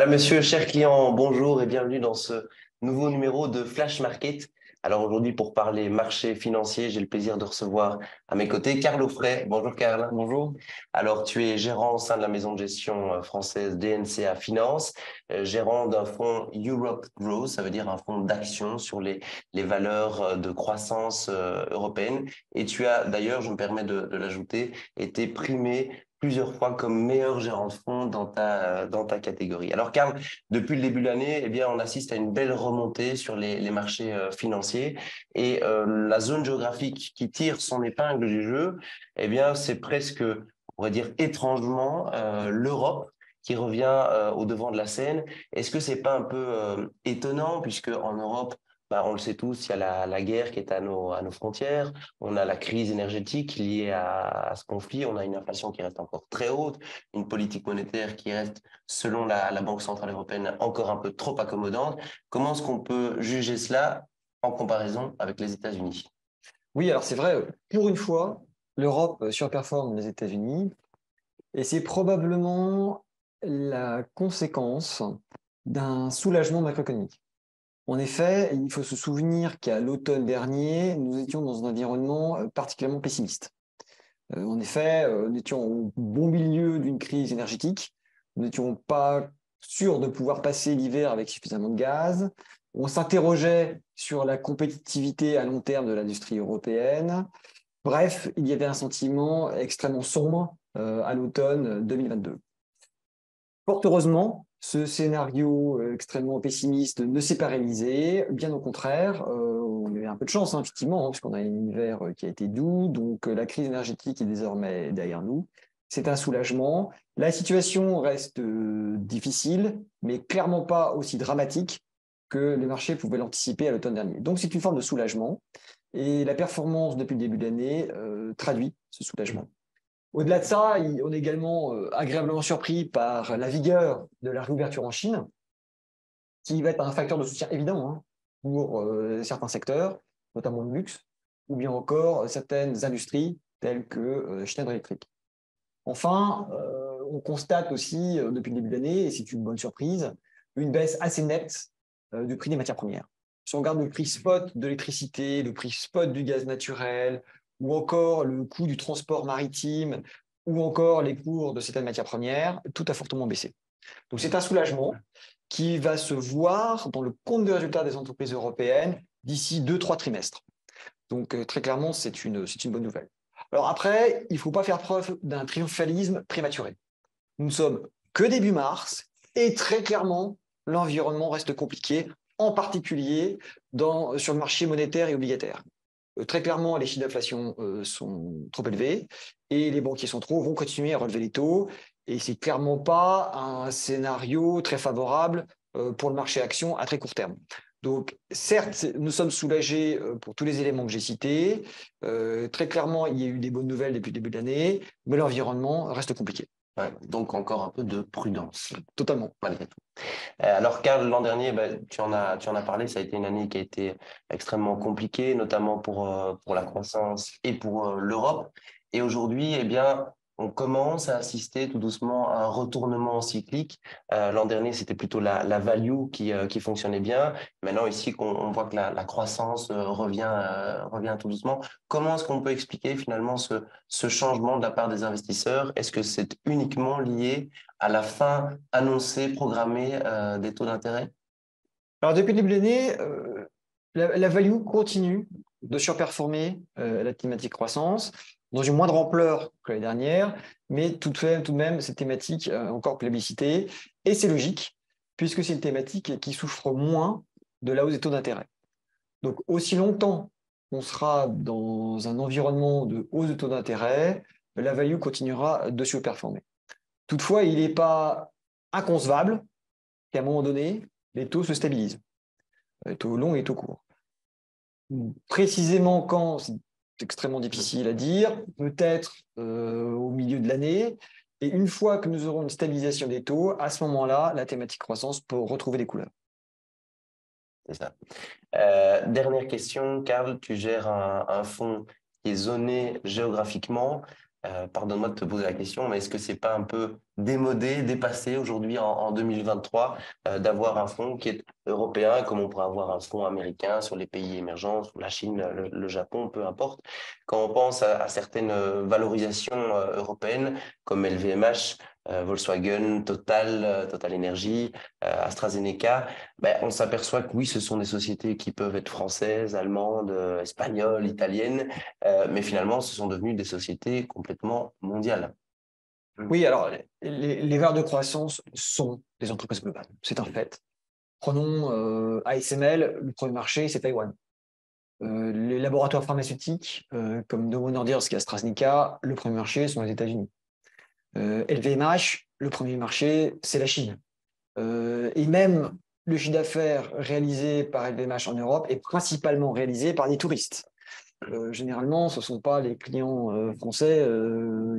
Madame, Monsieur, chers clients, bonjour et bienvenue dans ce nouveau numéro de Flash Market. Alors aujourd'hui, pour parler marché financier, j'ai le plaisir de recevoir à mes côtés Carl Offray. Bonjour Carl. Bonjour. Alors tu es gérant au sein de la maison de gestion française DNCA Finance, gérant d'un fonds Europe Growth, ça veut dire un fonds d'action sur les valeurs de croissance européenne. Et tu as d'ailleurs, je me permets de l'ajouter, été primé plusieurs fois comme meilleur gérant de fonds dans ta catégorie. Alors, Karl, depuis le début de l'année, eh bien, on assiste à une belle remontée sur les marchés financiers et la zone géographique qui tire son épingle du jeu, eh bien, c'est presque, on pourrait dire étrangement, l'Europe qui revient au devant de la scène. Est-ce que c'est pas un peu étonnant puisque en Europe, bah, on le sait tous, il y a la guerre qui est à nos frontières. On a la crise énergétique liée à ce conflit. On a une inflation qui reste encore très haute, une politique monétaire qui reste, selon la Banque centrale européenne, encore un peu trop accommodante. Comment est-ce qu'on peut juger cela en comparaison avec les États-Unis? Oui, alors c'est vrai, pour une fois, l'Europe surperforme les États-Unis et c'est probablement la conséquence d'un soulagement macroéconomique. En effet, il faut se souvenir qu'à l'automne dernier, nous étions dans un environnement particulièrement pessimiste. En effet, nous étions au bon milieu d'une crise énergétique. Nous n'étions pas sûrs de pouvoir passer l'hiver avec suffisamment de gaz. On s'interrogeait sur la compétitivité à long terme de l'industrie européenne. Bref, il y avait un sentiment extrêmement sombre à l'automne 2022. Fort heureusement, ce scénario extrêmement pessimiste ne s'est pas réalisé. Bien au contraire, on a eu un peu de chance, hein, effectivement, hein, puisqu'on a un hiver qui a été doux, donc la crise énergétique est désormais derrière nous. C'est un soulagement. La situation reste difficile, mais clairement pas aussi dramatique que les marchés pouvaient l'anticiper à l'automne dernier. Donc c'est une forme de soulagement, et la performance depuis le début de l'année traduit ce soulagement. Au-delà de ça, on est également agréablement surpris par la vigueur de la réouverture en Chine, qui va être un facteur de soutien évident, hein, pour certains secteurs, notamment le luxe, ou bien encore certaines industries telles que Schneider Electric. Enfin, on constate aussi depuis le début de l'année, et c'est une bonne surprise, une baisse assez nette du prix des matières premières. Si on regarde le prix spot de l'électricité, le prix spot du gaz naturel, ou encore le coût du transport maritime, ou encore les cours de certaines matières premières, tout a fortement baissé. Donc c'est un soulagement qui va se voir dans le compte de résultats des entreprises européennes d'ici 2-3 trimestres. Donc très clairement, c'est une bonne nouvelle. Alors après, il ne faut pas faire preuve d'un triomphalisme prématuré. Nous ne sommes que début mars et très clairement, l'environnement reste compliqué, en particulier sur le marché monétaire et obligataire. Très clairement, les chiffres d'inflation sont trop élevés et les banquiers centraux vont continuer à relever les taux. Et c'est clairement pas un scénario très favorable pour le marché action à très court terme. Donc, certes, nous sommes soulagés pour tous les éléments que j'ai cités. Très clairement, il y a eu des bonnes nouvelles depuis le début de l'année, mais l'environnement reste compliqué. Ouais, donc encore un peu de prudence, Totalement. malgré tout. Alors, Karl, l'an dernier, ben, tu en as parlé, ça a été une année qui a été extrêmement compliquée, notamment pour la croissance et pour l'Europe. Et aujourd'hui, eh bien, on commence à assister tout doucement à un retournement cyclique. L'an dernier, c'était plutôt la value qui fonctionnait bien. Maintenant, ici, on voit que la croissance revient tout doucement. Comment est-ce qu'on peut expliquer finalement ce changement de la part des investisseurs? Est-ce que c'est uniquement lié à la fin annoncée, programmée des taux d'intérêt? Alors, depuis le début de l'année, la value continue de surperformer la thématique croissance dans une moindre ampleur que l'année dernière, mais tout de même cette thématique encore plébiscitée. Et c'est logique, puisque c'est une thématique qui souffre moins de la hausse des taux d'intérêt. Donc, aussi longtemps qu'on sera dans un environnement de hausse de taux d'intérêt, la value continuera de surperformer. Toutefois, il n'est pas inconcevable qu'à un moment donné, les taux se stabilisent, taux longs et taux courts. Précisément quand, c'est extrêmement difficile à dire, peut-être au milieu de l'année. Et une fois que nous aurons une stabilisation des taux, à ce moment-là, la thématique croissance peut retrouver des couleurs. C'est ça. Dernière question, Karl, tu gères un fonds qui est zoné géographiquement. Pardonne-moi de te poser la question, mais est-ce que c'est pas un peu démodé, dépassé aujourd'hui en 2023 d'avoir un fonds qui est européen, comme on pourrait avoir un fonds américain sur les pays émergents, sur la Chine, le Japon, peu importe. Quand on pense à certaines valorisations européennes, comme LVMH, Volkswagen, Total, Total Energy, AstraZeneca, ben, on s'aperçoit que oui, ce sont des sociétés qui peuvent être françaises, allemandes, espagnoles, italiennes, mais finalement, ce sont devenues des sociétés complètement mondiales. Oui, alors les valeurs de croissance sont des entreprises globales, c'est un fait. Prenons ASML, le premier marché, c'est Taïwan. Les laboratoires pharmaceutiques, comme Novo Nordisk et AstraZeneca, le premier marché sont les États-Unis. LVMH, le premier marché, c'est la Chine. Et même le chiffre d'affaires réalisé par LVMH en Europe est principalement réalisé par des touristes. Généralement, ce ne sont pas les clients français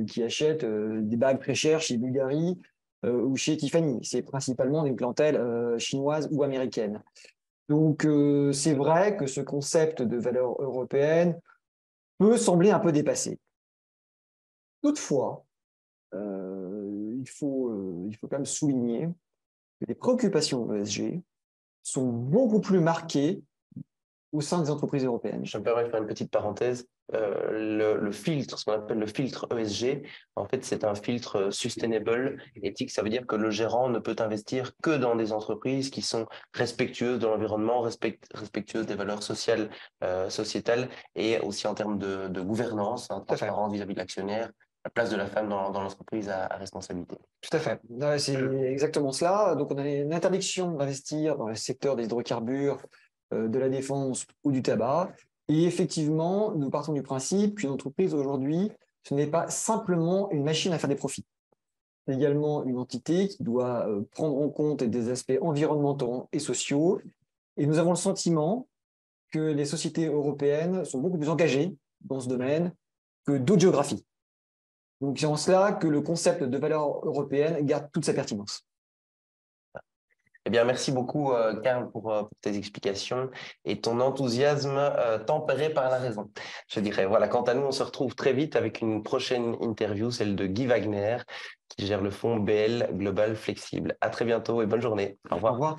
qui achètent des bagues très chères chez Bulgari ou chez Tiffany. C'est principalement des clientèles chinoises ou américaines. Donc, c'est vrai que ce concept de valeur européenne peut sembler un peu dépassé. Toutefois, il faut quand même souligner que les préoccupations ESG sont beaucoup plus marquées au sein des entreprises européennes. Je me permets de faire une petite parenthèse. Le filtre, ce qu'on appelle le filtre ESG, en fait, c'est un filtre sustainable, éthique. Ça veut dire que le gérant ne peut investir que dans des entreprises qui sont respectueuses de l'environnement, respectueuses des valeurs sociales, sociétales, et aussi en termes de gouvernance, hein, transparence vis-à-vis de l'actionnaire, la place de la femme dans l'entreprise à responsabilité. Tout à fait. C'est exactement cela. Donc, on a une interdiction d'investir dans le secteur des hydrocarbures, de la défense ou du tabac. Et effectivement, nous partons du principe qu'une entreprise aujourd'hui, ce n'est pas simplement une machine à faire des profits. C'est également une entité qui doit prendre en compte des aspects environnementaux et sociaux. Et nous avons le sentiment que les sociétés européennes sont beaucoup plus engagées dans ce domaine que d'autres géographies. Donc, c'est en cela que le concept de valeur européenne garde toute sa pertinence. Eh bien, merci beaucoup, Karl, pour tes explications et ton enthousiasme tempéré par la raison. Je dirais, voilà, quant à nous, on se retrouve très vite avec une prochaine interview, celle de Guy Wagner, qui gère le fonds BL Global Flexible. À très bientôt et bonne journée. Au revoir. Au revoir.